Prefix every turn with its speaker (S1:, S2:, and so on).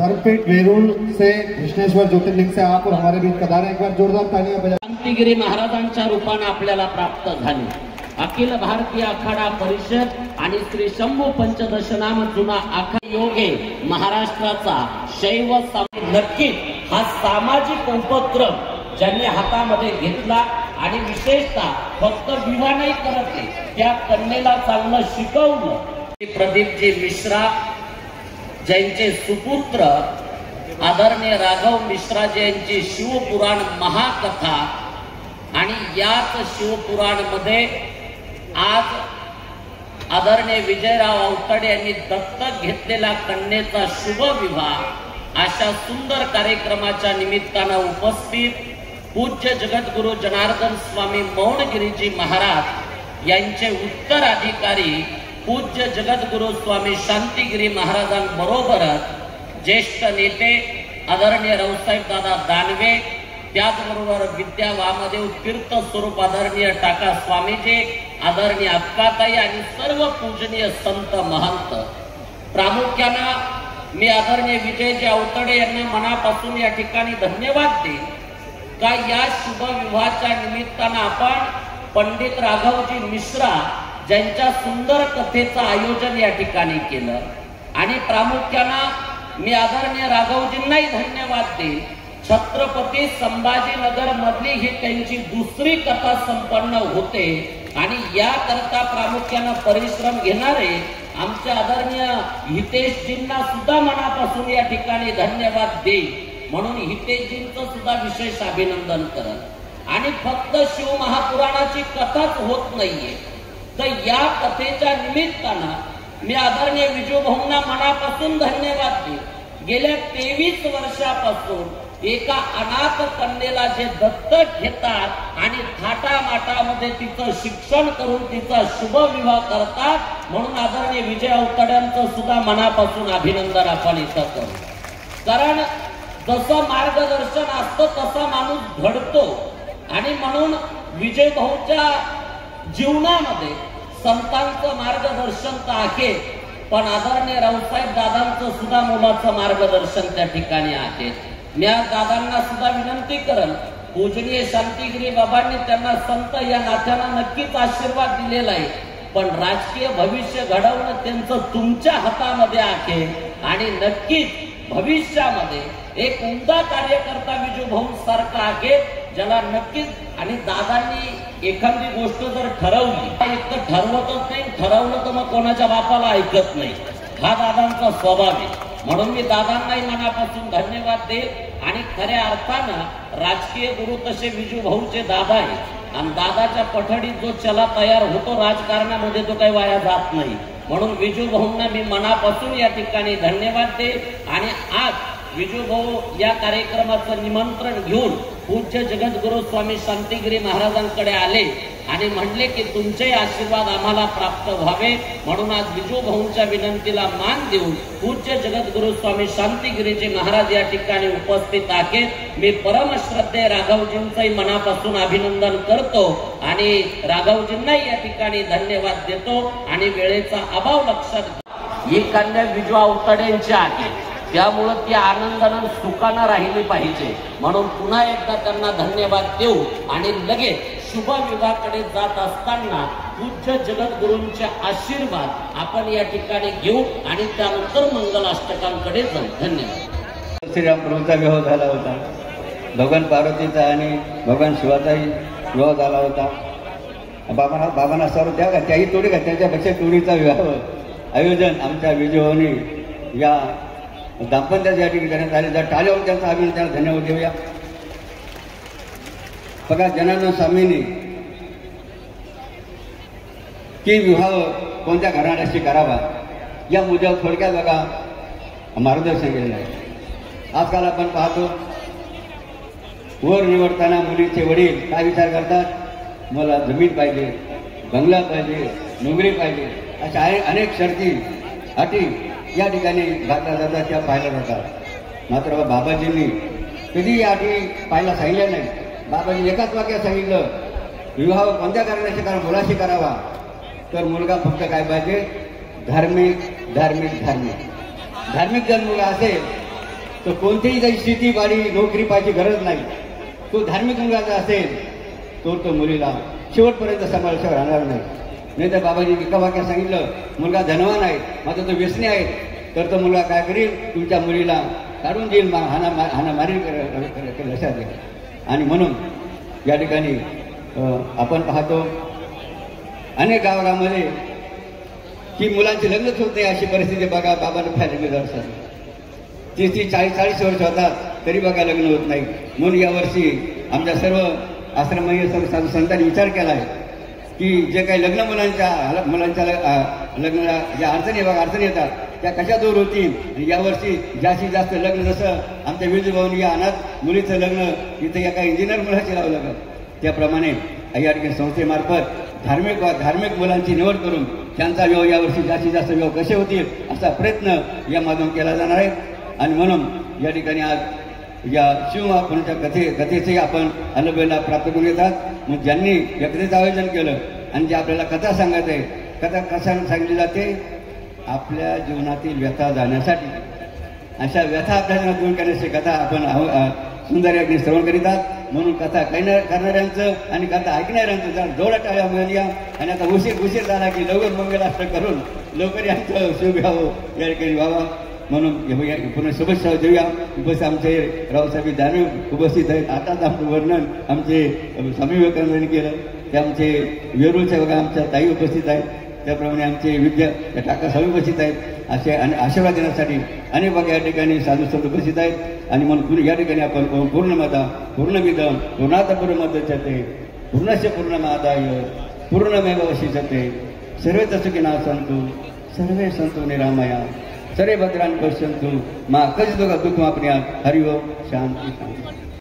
S1: धर्मपीठ वेरूल से कृष्णेश्वर ज्योतिर्लिंग से आप और हमारे बीच पधारे, एक बार जोरदार तालियां बजा।
S2: शांतिगिरी महाराजांच्या रूपाने आपल्याला प्राप्त झाले। अखिल भारतीय आखाडा परिषद आणि श्री शंभू पंचदशनाम जुना आखाडा योगे महाराष्ट्राचा शैव नक्कीच हा सामाजिक उपक्रम ज्यांनी हातामध्ये घेतला आणि विशेषतः फक्त विवाह नाही करत त्या कन्येला चांगलं शिकवलं। प्रदीपजी मिश्रा ज्यांचे सुपुत्र आदरणीय राघव मिश्राजी यांची शिवपुराण महाकथा आणि याच शिवपुराण मध्ये आज आदरणीय विजयराव अवतडे यांनी दत्तक घेतलेला कन्येचा शुभ विवाह अशा सुंदर कार्यक्रमाच्या निमित्तानं उपस्थित पूज्य जगद्गुरु जनार्दन स्वामी मौनगिरीजी महाराज यांचे उत्तराधिकारी पूज्य जगद्गुरु स्वामी शांतिगिरी महाराजांबरोबरच ज्येष्ठ नेते आदरणीय रावसाहेब दादा दानवे, त्याचबरोबर विद्या वामदेव तीर्थ स्वरूप आदरणीय टाका स्वामीजी, आदरणीय अक्काताई आणि सर्व पूजनीय संत महंत। प्रामुख्यानं मी आदरणीय विजयजी अवतडे यांना मनापासून या ठिकाणी धन्यवाद देईन का या शुभ विवाहाच्या निमित्तानं आपण पंडित राघवजी मिश्रा ज्यांच्या सुंदर कथेचं आयोजन या ठिकाणी केलं आणि प्रामुख्यानं मी आदरणीय राघवजींनाही धन्यवाद देईन। छत्रपती संभाजीनगर मधली ही त्यांची दुसरी कथा संपन्न होते आणि याकरता प्रामुख्यानं परिश्रम घेणारे आमच्या आदरणीय हितेशजींना सुद्धा मनापासून या ठिकाणी धन्यवाद देईन। म्हणून हितेशजींचं सुद्धा विशेष अभिनंदन करत आणि फक्त शिव महापुराणाची कथाच होत नाहीये तर या कथेच्या निमित्तानं मी आदरणीय विजूभाऊंना मनापासून धन्यवाद देईन। गेल्या 23 वर्षापासून एका अनाथ कन्येला जे दत्तक घेतात आणि थाटामाटामध्ये तिचं शिक्षण करून तिचा शुभ विवाह करतात म्हणून आदरणीय विजय अवतड्यांचं सुद्धा मनापासून अभिनंदन आपण इथं करू। कारण जसं मार्गदर्शन असतं तसा माणूस घडतो आणि म्हणून विजय भाऊच्या जीवनामध्ये संतांचं मार्गदर्शन तर आहे पण आदरणीय रावसाहेब दादांचं सुद्धा मोलाचं मार्गदर्शन त्या ठिकाणी आहे। मी दादांना सुद्धा विनंती करल, पूजनीय शांतिगिरी बाबांनी त्यांना संत या नात्यानं नक्कीच आशीर्वाद दिलेला आहे पण राजकीय भविष्य घडवणं त्यांचं तुमच्या हातामध्ये आहे आणि नक्कीच भविष्यामध्ये एक उमदा कार्यकर्ता विजूभाऊ सारखा आहे ज्याला नक्कीच आणि दादांनी एखादी गोष्ट जर ठरवली एक तर ठरवतच नाही, ठरवलं तर मग कोणाच्या बापाला ऐकत नाही, हा दादांचा स्वभाव आहे। म्हणून मी दादांनाही मनापासून धन्यवाद देईल आणि खऱ्या अर्थानं राजकीय गुरु तसे विजूभाऊचे दादा आहे आणि दादाच्या पठडीत जो चला तयार होतो राजकारणामध्ये तो काही वाया जात नाही। म्हणून विजूभाऊंना मी मनापासून या ठिकाणी धन्यवाद देईल आणि आज विजूभाऊ या कार्यक्रमाचं निमंत्रण घेऊन पूज्य जगद्गुरु स्वामी शांतिगिरी महाराजांकडे आले आणि म्हणले की तुमचे आशीर्वाद आम्हाला प्राप्त व्हावे म्हणून आज विजूभाऊंच्या विनंतीला मान देऊन पूज्य जगद्गुरु स्वामी शांतिगिरीजी महाराज या ठिकाणी उपस्थित आहेत। मी परमश्रद्धेय राघवजींचंही मनापासून अभिनंदन करतो आणि राघवजींनाही या ठिकाणी धन्यवाद देतो आणि वेळेचा अभाव लक्षात ही कन्या विजू अवतडेंची आहे त्यामुळे ती आनंदानं सुखानं राहिली पाहिजे म्हणून पुन्हा एकदा त्यांना धन्यवाद देऊ आणि लगेच शुभ विवाहाकडे जात असताना पूज्य जगद्गुरूंचे आशीर्वाद आपण या ठिकाणी घेऊ आणि त्यानंतर मंगलाष्टकांकडे जाऊ। धन्यवाद।
S3: श्रीराम प्रभूचा विवाह झाला होता, भगवान पार्वतीचा आणि भगवान शिवाचाही विवाह झाला होता। बाबांना सर्व त्याही तोडी का त्याच्यापेक्षा तोडीचा विवाह आयोजन आमच्या विजयभाऊंनी या दाम्पत्याच्या ठिकाणी करण्यात आले। जर टाळ्यावर त्यांचा आम्ही त्यांना धन्यवाद देऊया। बघा जनार्दन स्वामींनी की विवाह कोणत्या घराण्याशी करावा या मुद्द्यावर थोडक्यात बघा मार्गदर्शन केलेलं आहे। आजकाल आपण पाहतो वर निवडताना मुलीचे वडील काय विचार करतात, मला जमीन पाहिजे, बंगला पाहिजे, नोकरी पाहिजे, अशा अनेक शर्ती अटी या ठिकाणी घातल्या जातात त्या पाहिल्या जातात। मात्र बाबाजींनी कधी या अटी पाहायला सांगितल्या नाही। बाबाजी एकाच वाक्यात सांगितलं विवाह कोणत्या कारणाशी करा, मुलाशी करावा तर मुलगा फक्त काय पाहिजे, धार्मिक धार्मिक धार्मिक धार्मिक जर मुलगा असेल तर कोणतीही काही शेती बाडी नोकरी पाहायची गरज नाही. तो धार्मिक मुलगा असेल तो मुलीला शेवटपर्यंत सांभाळल्याशिवाय राहणार नाही. नाही तर बाबाजी एका वाक्यात सांगितलं, मुलगा धनवान आहे मात्र तो व्यसनी आहे, तर तो मुलगा काय करील, तुमच्या मुलीला काढून देईल, हाणामारी लक्षात घ्या. आणि म्हणून या ठिकाणी आपण पाहतो अनेक गावागावामध्ये की मुलांचे लग्नच होत नाही अशी परिस्थिती बघा. बाबांना फॅमिली दर्शन 30-40 वर्ष होतात तरी बघा लग्न होत नाही. म्हणून यावर्षी आमच्या सर्व आश्रमीय साधू संतांनी विचार केला आहे की जे काही लग्न मुलांच्या लग्नाला ज्या अडचणी येतात त्या कशा दूर होतील. आणि यावर्षी जास्तीत जास्त लग्न, जसं आमच्या विजूभाऊनी या अनाथ मुलीचं लग्न इथं एका इंजिनियर मुलाची लावलं लागलं, त्याप्रमाणे या ठिकाणी संस्थेमार्फत धार्मिक मुलांची निवड करून त्यांचा विवाह यावर्षी जास्तीत जास्त विवाह कसे होतील असा प्रयत्न या माध्यमातून केला जाणार आहे. आणि म्हणून या ठिकाणी आज या शिवमहापुराच्या कथेचे आपण अनुभवाला प्राप्त करून येतात. मग ज्यांनी या कथेचं आयोजन केलं आणि जे आपल्याला कथा सांगत आहे, कथा कशा सांगितली जाते, आपल्या जीवनातील व्यथा जाण्यासाठी. अशा व्यथा आपल्या जीवनात दूर करण्याची कथा आपण सुंदर अग्नी श्रवण करीतात. म्हणून कथा करणाऱ्यांचं आणि कथा ऐकणाऱ्यांचं जरा जोडा टाळ्या मिळूया. आणि आता उशीर झाला की लवकर मंगलाष्टक करून लवकर यांचं शिवघ्यावं या ठिकाणी व्हावा. म्हणून पुन्हा शुभेच्छा देऊया. उपस्थित आमचे रावसाहेब दानवे उपस्थित आहेत. आताच आमचं वर्णन आमचे स्वामी विवेकानंदांनी केलं. ते आमचे वेरूळच्या बघा आमच्या ताई उपस्थित आहेत. त्याप्रमाणे आमचे विद्या टाका स्वामी उपस्थित आहेत. असे आणि आशीर्वाद देण्यासाठी अनेक बघा या ठिकाणी साधू संत उपस्थित आहेत. आणि म्हणून या ठिकाणी आपण पूर्णमदा पूर्णमिदं पूर्णात पूर्णमुदच्यते पूर्णस्य पूर्णमादाय पूर्णमेवावशिष्यते सर्वे सुखिनः सन्तु सर्वे सन्तु निरामया सर्वे भद्राणि पश्यन्तु मा कश्चित् दुःखमाप्नुयात्. हरि ओम. शांती शांती.